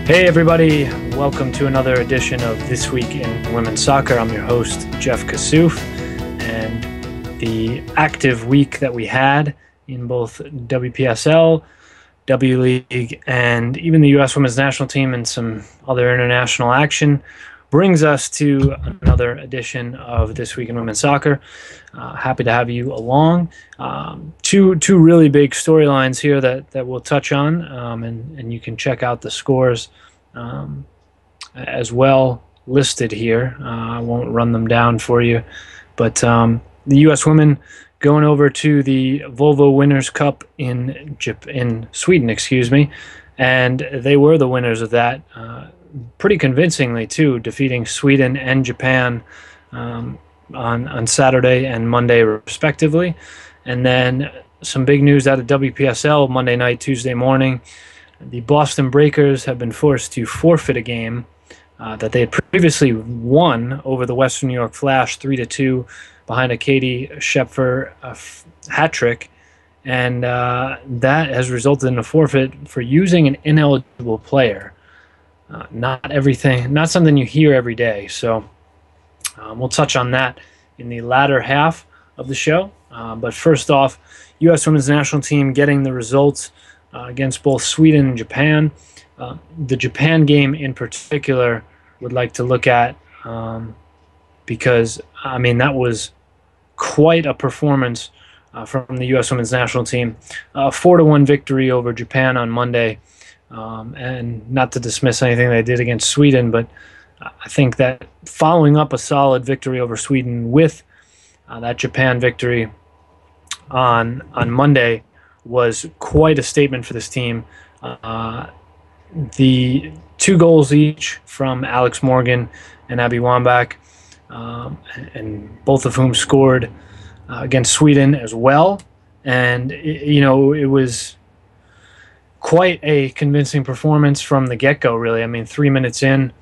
Hey everybody, welcome to another edition of This Week in Women's Soccer. I'm your host, Jeff Kassouf, and the active week that we had in both WPSL, W League, and even the U.S. Women's National Team and some other international action brings us to another edition of This Week in Women's Soccer. Happy to have you along. Two really big storylines here that we'll touch on, and you can check out the scores as well listed here. I won't run them down for you, but the U.S. women going over to the Volvo Winners' Cup in Sweden, and they were the winners of that. Pretty convincingly too, defeating Sweden and Japan on Saturday and Monday respectively. And then some big news out of WPSL Monday night, Tuesday morning. The Boston Breakers have been forced to forfeit a game that they had previously won over the Western New York Flash 3-2 behind a Katie Schepfer hat trick. And that has resulted in a forfeit for using an ineligible player. Not something you hear every day. So we'll touch on that in the latter half of the show. But first off, U.S. Women's National Team getting the results against both Sweden and Japan. The Japan game in particular would like to look at because, I mean, that was quite a performance from the U.S. Women's National Team. 4-1 victory over Japan on Monday. And not to dismiss anything they did against Sweden, but I think that following up a solid victory over Sweden with that Japan victory on Monday was quite a statement for this team. The 2 goals each from Alex Morgan and Abby Wambach, and both of whom scored against Sweden as well. And, it was quite a convincing performance from the get-go, really. I mean, 3 minutes in,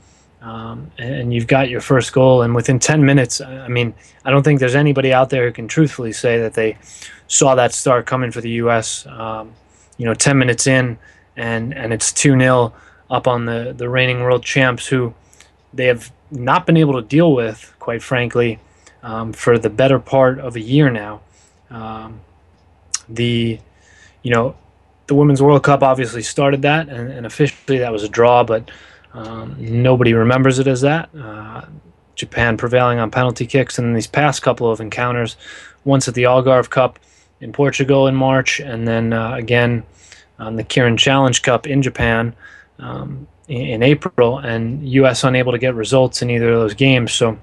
and you've got your first goal, and within 10 minutes, I mean, I don't think there's anybody out there who can truthfully say that they saw that start coming for the U.S. 10 minutes in, and it's 2-0 up on the reigning world champs, who they have not been able to deal with, quite frankly, for the better part of a year now. The Women's World Cup obviously started that, and officially that was a draw, but nobody remembers it as that. Japan prevailing on penalty kicks, and these past couple of encounters, once at the Algarve Cup in Portugal in March, and then again on the Kirin Challenge Cup in Japan in April, and U.S. unable to get results in either of those games. So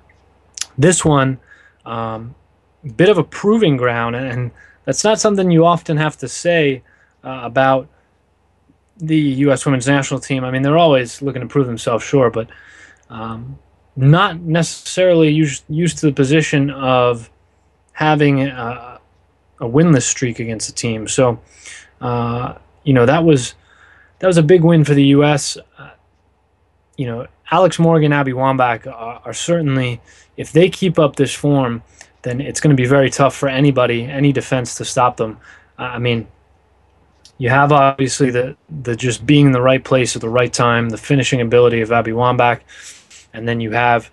this one, bit of a proving ground, and that's not something you often have to say about the U.S. Women's National Team. I mean, they're always looking to prove themselves, sure, but not necessarily used to the position of having a winless streak against a team. So, that was a big win for the U.S. Alex Morgan, Abby Wambach are certainly, if they keep up this form, then it's going to be very tough for any defense to stop them. I mean, you have obviously the just being in the right place at the right time, the finishing ability of Abby Wambach, and then you have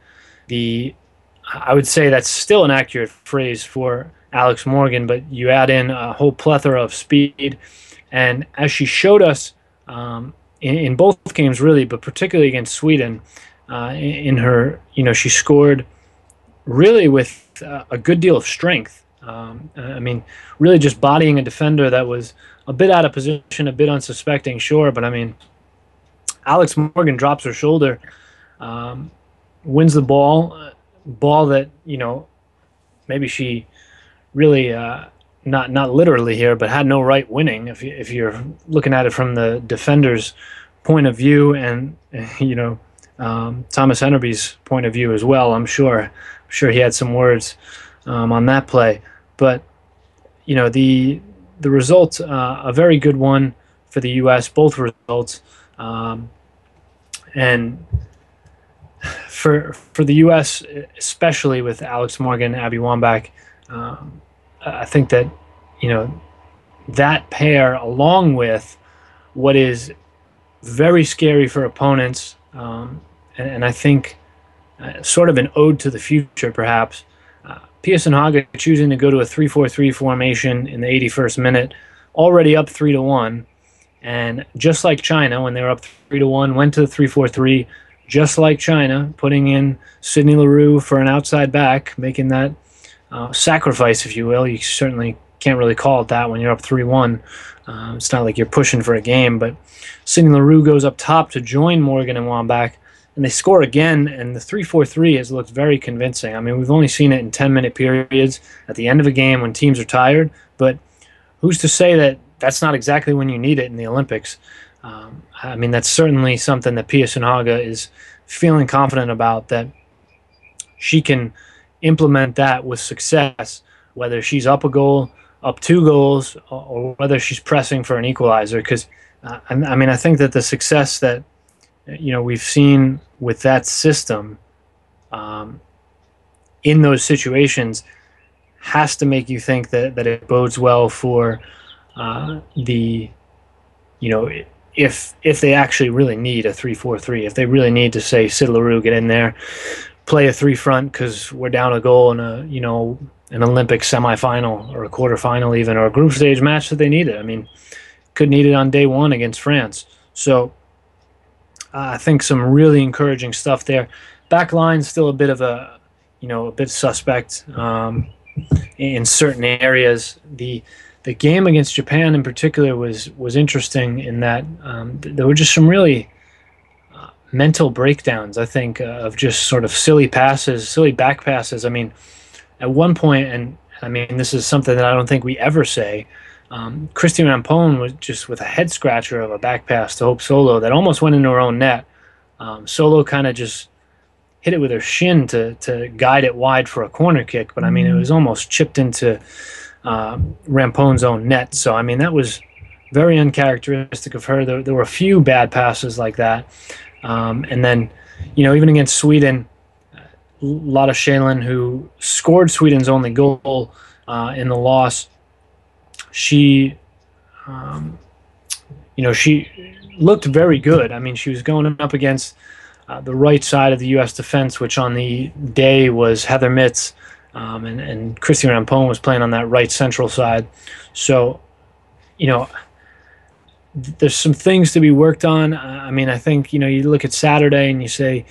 I would say that's still an accurate phrase for Alex Morgan, but you add in a whole plethora of speed, and as she showed us in both games really, but particularly against Sweden, in her, she scored really with a good deal of strength. I mean, really just bodying a defender that was a bit out of position, a bit unsuspecting, sure, but I mean, Alex Morgan drops her shoulder, wins the ball that, maybe she really, not literally here, but had no right winning if you're looking at it from the defender's point of view, and, Thomas Enderby's point of view as well. I'm sure he had some words on that play. But, the result, a very good one for the U.S., both results. And for the U.S., especially with Alex Morgan, Abby Wambach, I think that, that pair, along with what is very scary for opponents, and I think sort of an ode to the future, perhaps. Pia Sundhage choosing to go to a 3-4-3 formation in the 81st minute, already up 3-1, and just like China, when they were up 3-1, went to the 3-4-3, just like China, putting in Sydney Leroux for an outside back, making that sacrifice, if you will. You certainly can't really call it that when you're up 3-1. It's not like you're pushing for a game, but Sydney Leroux goes up top to join Morgan and Wambach, and they score again, and the 3-4-3 has looked very convincing. I mean, we've only seen it in 10-minute periods at the end of a game when teams are tired, but who's to say that that's not exactly when you need it in the Olympics? I mean, that's certainly something that Pia Sundhage is feeling confident about, that she can implement that with success, whether she's up a goal, up 2 goals, or whether she's pressing for an equalizer. Because, I mean, I think that the success that we've seen with that system in those situations has to make you think that it bodes well for if they actually really need a 3-4-3, if they really need to say, Sid Leroux, get in there, play a 3-front because we're down a goal in an Olympic semifinal or a quarterfinal even, or a group stage match that they need it. I mean, could need it on day 1 against France. So I think some really encouraging stuff there. Back line still a bit of a bit suspect in certain areas. The game against Japan in particular was interesting in that there were just some really mental breakdowns, I think, of just sort of silly passes, silly back passes. I mean, at one point, and I mean, this is something that I don't think we ever say, Christine Rampone was just with a head scratcher of a back pass to Hope Solo that almost went into her own net. Solo kind of just hit it with her shin to guide it wide for a corner kick, but I mean, it was almost chipped into Rampone's own net. So, I mean, that was very uncharacteristic of her. There were a few bad passes like that. And then, even against Sweden, Lotta Schälin, who scored Sweden's only goal in the loss, she looked very good. I mean, she was going up against the right side of the U.S. defense, which on the day was Heather Mitts, and Christine Rampone was playing on that right central side. So, there's some things to be worked on. I mean, I think, you look at Saturday and you say,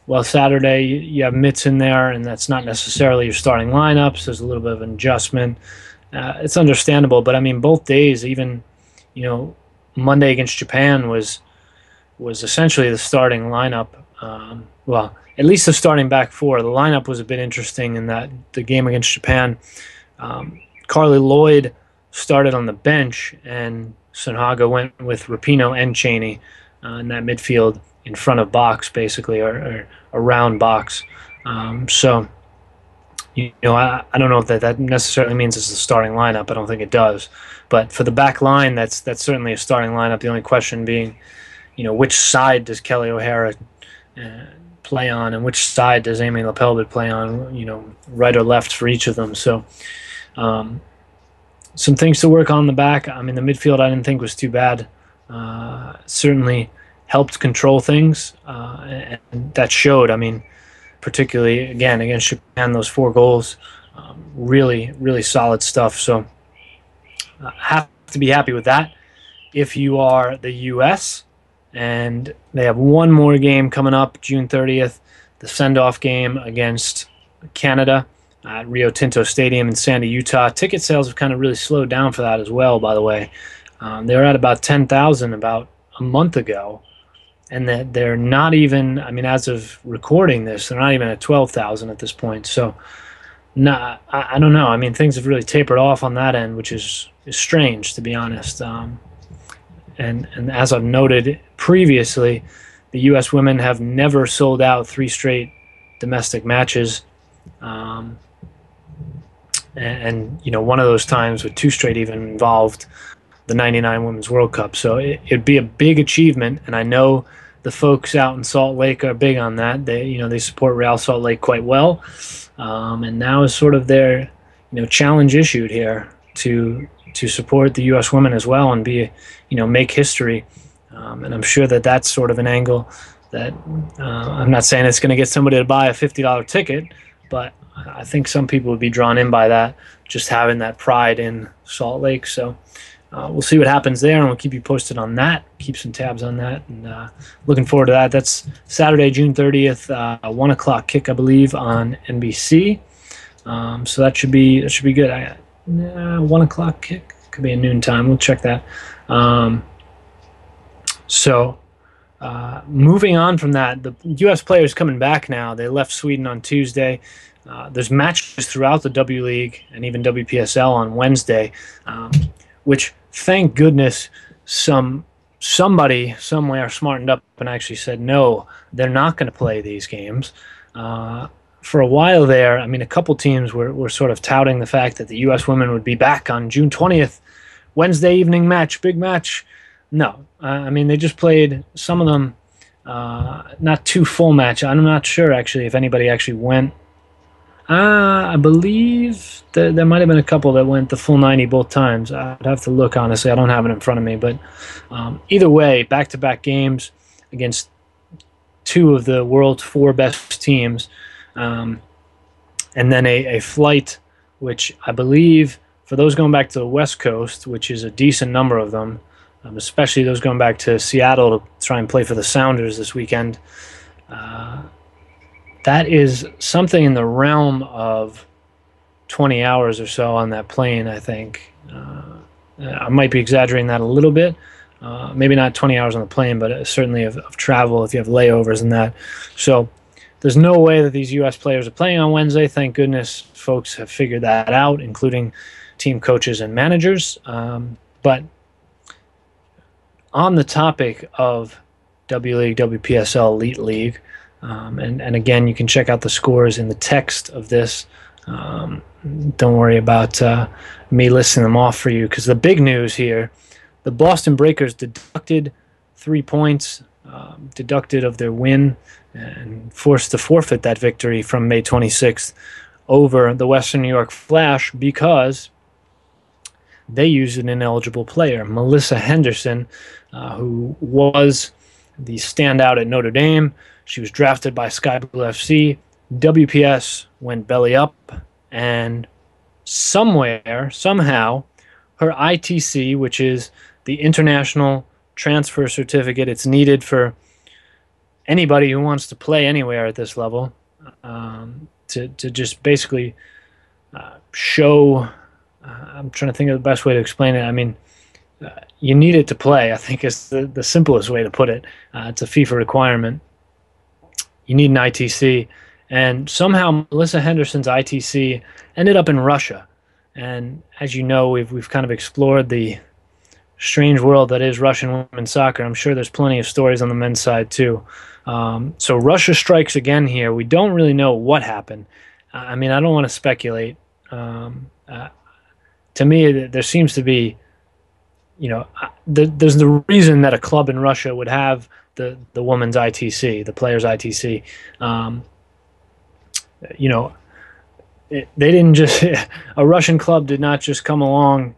well, Saturday you have Mitts in there, and that's not necessarily your starting lineups. There's a little bit of an adjustment. It's understandable, but I mean, both days, even, Monday against Japan was essentially the starting lineup. Well, at least the starting back 4. The lineup was a bit interesting in that the game against Japan, Carly Lloyd started on the bench, and Sundhage went with Rapinoe and Cheney in that midfield in front of box, basically, or around box. So, I don't know if that necessarily means it's the starting lineup. I don't think it does. But for the back line, that's certainly a starting lineup. The only question being, which side does Kelly O'Hara play on, and which side does Amy Lepelbid play on, right or left for each of them. So some things to work on the back. I mean, the midfield I didn't think was too bad. Certainly helped control things, and that showed. I mean, particularly, again, against Japan, those 4 goals, really, really solid stuff. So have to be happy with that. If you are the U.S., and they have one more game coming up, June 30th, the send-off game against Canada at Rio Tinto Stadium in Sandy, Utah. Ticket sales have kind of really slowed down for that as well, by the way. They were at about 10,000 about a month ago, and that they're not even, I mean, as of recording this, they're not even at 12,000 at this point. So, I don't know. I mean, things have really tapered off on that end, which is strange, to be honest. And as I've noted previously, the U.S. women have never sold out 3 straight domestic matches. And one of those times with 2 straight even involved the 99 Women's World Cup. So it'd be a big achievement, and I know the folks out in Salt Lake are big on that. They support Real Salt Lake quite well, and now is sort of their challenge issued here to support the U.S. women as well and be make history And I'm sure that that's sort of an angle that I'm not saying it's going to get somebody to buy a $50 ticket, but I think some people would be drawn in by that, just having that pride in Salt Lake. So we'll see what happens there, and we'll keep you posted on that. Keep some tabs on that, and looking forward to that. That's Saturday, June 30th, 1 o'clock kick, I believe, on NBC. So that should be good. 1 o'clock kick could be a noon time. We'll check that. Moving on from that, the U.S. players coming back now. They left Sweden on Tuesday. There's matches throughout the W League and even WPSL on Wednesday, which, thank goodness, somebody somewhere smartened up and actually said, no, they're not going to play these games. For a while there, I mean, a couple teams were sort of touting the fact that the U.S. women would be back on June 20th, Wednesday evening match, big match. No, I mean, they just played some of them, not two full match. I'm not sure, actually, if anybody actually went. I believe there might have been a couple that went the full 90 both times. I'd have to look, honestly. I don't have it in front of me. But either way, back-to-back games against two of the world's 4 best teams. And then a flight, which I believe, for those going back to the West Coast, which is a decent number of them, especially those going back to Seattle to try and play for the Sounders this weekend, that is something in the realm of 20 hours or so on that plane, I think. I might be exaggerating that a little bit. Maybe not 20 hours on the plane, but certainly of travel if you have layovers and that. So there's no way that these U.S. players are playing on Wednesday. Thank goodness folks have figured that out, including team coaches and managers. But on the topic of W League, WPSL, Elite League, and again, you can check out the scores in the text of this. Don't worry about me listing them off for you, because the big news here, the Boston Breakers deducted 3 points, deducted of their win, and forced to forfeit that victory from May 26th over the Western New York Flash because they used an ineligible player, Melissa Henderson, who was the standout at Notre Dame. She was drafted by Sky Blue FC. WPS went belly up, and somehow, her ITC, which is the International Transfer Certificate, it's needed for anybody who wants to play anywhere at this level, to just basically show. I'm trying to think of the best way to explain it. I mean, you need it to play, I think, is the simplest way to put it. It's a FIFA requirement. You need an ITC. And somehow Melissa Henderson's ITC ended up in Russia. And as you know, we've kind of explored the strange world that is Russian women's soccer. I'm sure there's plenty of stories on the men's side too. So Russia strikes again here. We don't really know what happened. I mean, I don't want to speculate. To me, there seems to be, there's the reason that a club in Russia would have the woman's ITC, the player's ITC. They didn't just a Russian club did not just come along,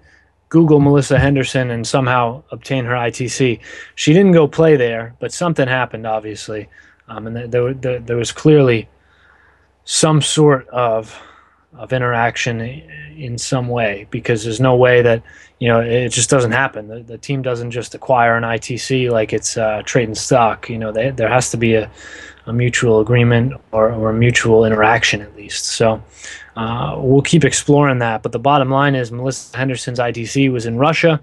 Google Melissa Henderson, and somehow obtain her ITC. She didn't go play there, but something happened, obviously, and there was clearly some sort of interaction in some way, because there's no way that it just doesn't happen. The team doesn't just acquire an ITC like it's trading stock. There has to be a mutual agreement or a mutual interaction at least. So we'll keep exploring that. But the bottom line is Melissa Henderson's ITC was in Russia,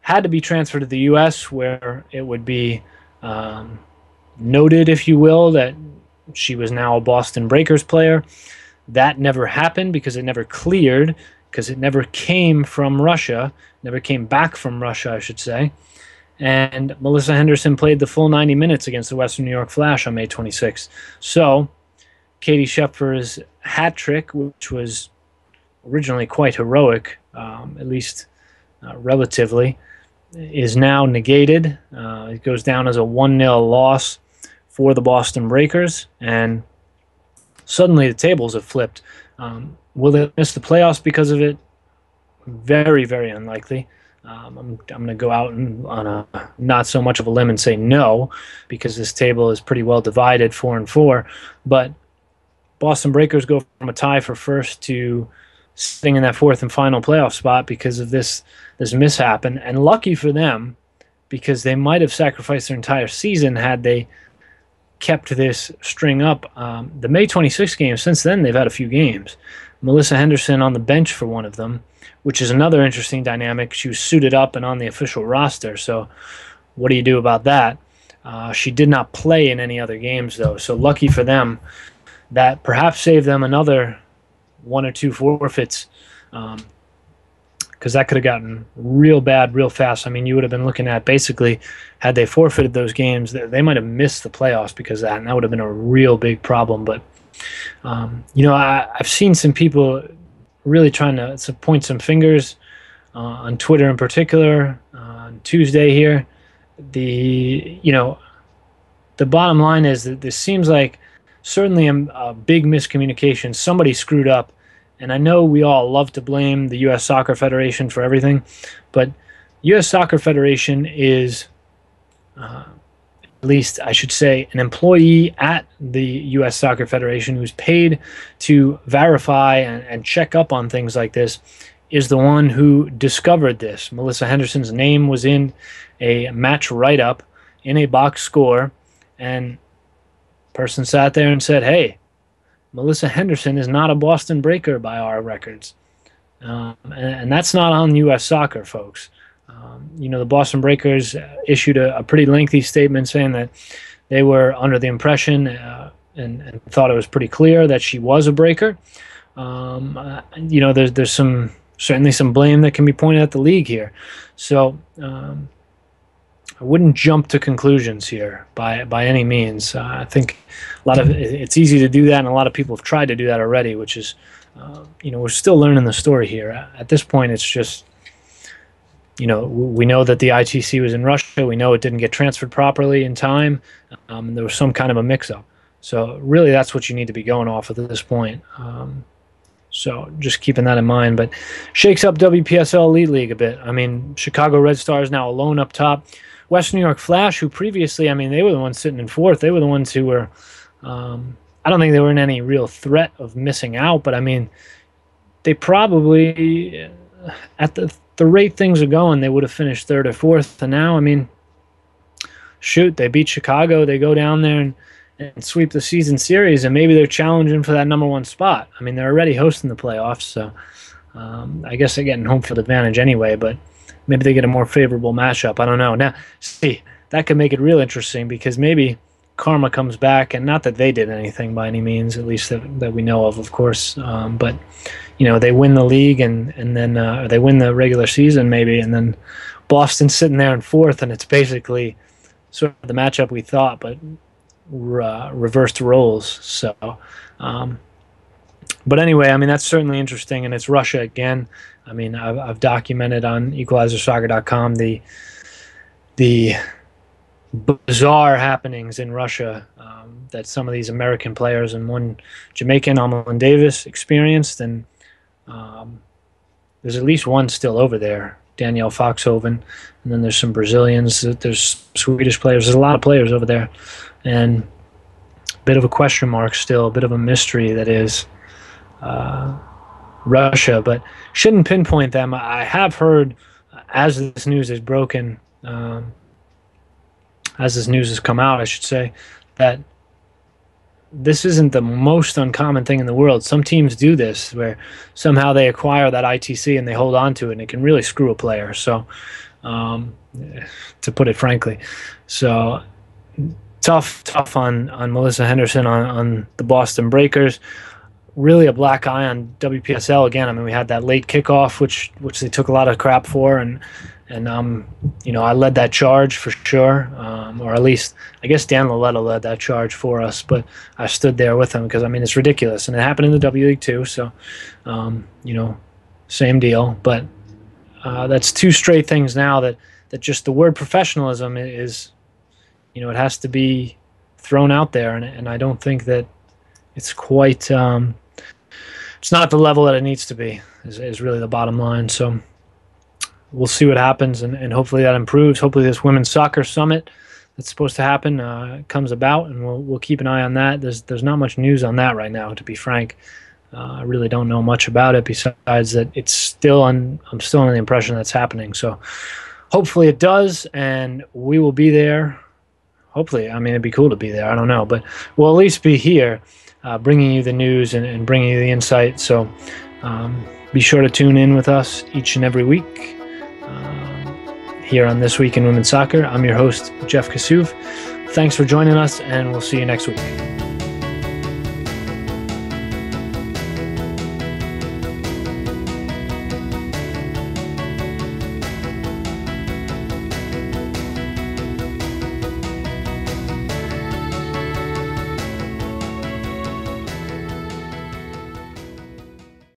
had to be transferred to the U.S., where it would be noted, if you will, that she was now a Boston Breakers player. That never happened because it never cleared, because it never came from Russia, never came back from Russia, I should say. And Melissa Henderson played the full 90 minutes against the Western New York Flash on May 26th. So Katie Schepfer's hat trick, which was originally quite heroic, at least relatively, is now negated. It goes down as a 1-0 loss for the Boston Breakers, and suddenly the tables have flipped. Will they miss the playoffs because of it? Very, very unlikely. I'm going to go out on a not so much of a limb and say no, because this table is pretty well divided, 4-4. But Boston Breakers go from a tie for first to sitting in that fourth and final playoff spot because of this mishap. And lucky for them, because they might have sacrificed their entire season had they kept this string up. The May 26th game, since then they've had a few games. Melissa Henderson on the bench for one of them, which is another interesting dynamic. She was suited up and on the official roster, so what do you do about that? She did not play in any other games, though, so lucky for them. That perhaps saved them another 1 or 2 forfeits, because that could have gotten real bad real fast. I mean, you would have been looking at basically, had they forfeited those games, they might have missed the playoffs because of that, and that would have been a real big problem. But, I've seen some people really trying to point some fingers on Twitter in particular on Tuesday here. The bottom line is that this seems like certainly a big miscommunication. Somebody screwed up. And I know we all love to blame the U.S. Soccer Federation for everything, but U.S. Soccer Federation is, at least I should say, an employee at the U.S. Soccer Federation who's paid to verify and check up on things like this, is the one who discovered this. Melissa Henderson's name was in a match write-up in a box score, and person sat there and said, hey, Melissa Henderson is not a Boston Breaker by our records. And that's not on U.S. Soccer, folks. The Boston Breakers issued a pretty lengthy statement saying that they were under the impression and thought it was pretty clear that she was a Breaker. There's certainly some blame that can be pointed at the league here. So I wouldn't jump to conclusions here by any means. I think it's easy to do that, and a lot of people have tried to do that already, which is, we're still learning the story here. At this point, it's just, we know that the ITC was in Russia. We know it didn't get transferred properly in time. There was some kind of a mix-up. So really, that's what you need to be going off at this point. So just keeping that in mind. But shakes up WPSL Elite League a bit. I mean, Chicago Red Stars now alone up top. West New York Flash, who previously, they were the ones sitting in fourth. They were the ones who were, I don't think they were in any real threat of missing out, but they probably, at the rate things are going, they would have finished third or fourth. And now, shoot, they beat Chicago. They go down there and sweep the season series, and maybe they're challenging for that number 1 spot. They're already hosting the playoffs, so I guess they're getting home field advantage anyway, but maybe they get a more favorable matchup. I don't know. Now, see, that could make it real interesting, because maybe karma comes back, and not that they did anything by any means, at least that we know of course. But, they win the league and then they win the regular season maybe, and then Boston's sitting there in fourth, and it's basically sort of the matchup we thought, but reversed roles. So, but anyway, that's certainly interesting, and it's Russia again. I've documented on EqualizerSoccer.com the bizarre happenings in Russia that some of these American players and one Jamaican, Almond Davis, experienced, and there's at least one still over there, Danielle Foxhoven, and then there's some Brazilians, there's Swedish players, there's a lot of players over there, and a bit of a question mark still, a bit of a mystery that is Russia, but shouldn't pinpoint them. I have heard, as this news is broken, as this news has come out, I should say, that this isn't the most uncommon thing in the world. Some teams do this, where somehow they acquire that ITC and they hold on to it, and it can really screw a player. So, to put it frankly, so tough on Melissa Henderson on the Boston Breakers. Really a black eye on WPSL again. We had that late kickoff, which they took a lot of crap for, and I led that charge for sure, or at least I guess Dan Loletta led that charge for us, but I stood there with him because it's ridiculous, and it happened in the W League too. So, same deal. But that's 2 straight things now that just the word professionalism is, it has to be thrown out there, and I don't think that it's quite. It's not the level that it needs to be. Is really the bottom line. So we'll see what happens, and hopefully that improves. Hopefully this women's soccer summit that's supposed to happen comes about, and we'll keep an eye on that. There's not much news on that right now, to be frank. I really don't know much about it besides that I'm still under the impression that's happening. So hopefully it does, and we will be there. Hopefully, I mean, it'd be cool to be there. I don't know, but we'll at least be here bringing you the news and bringing you the insight. So be sure to tune in with us each and every week here on This Week in Women's Soccer. I'm your host, Jeff Kassouf. Thanks for joining us, and we'll see you next week.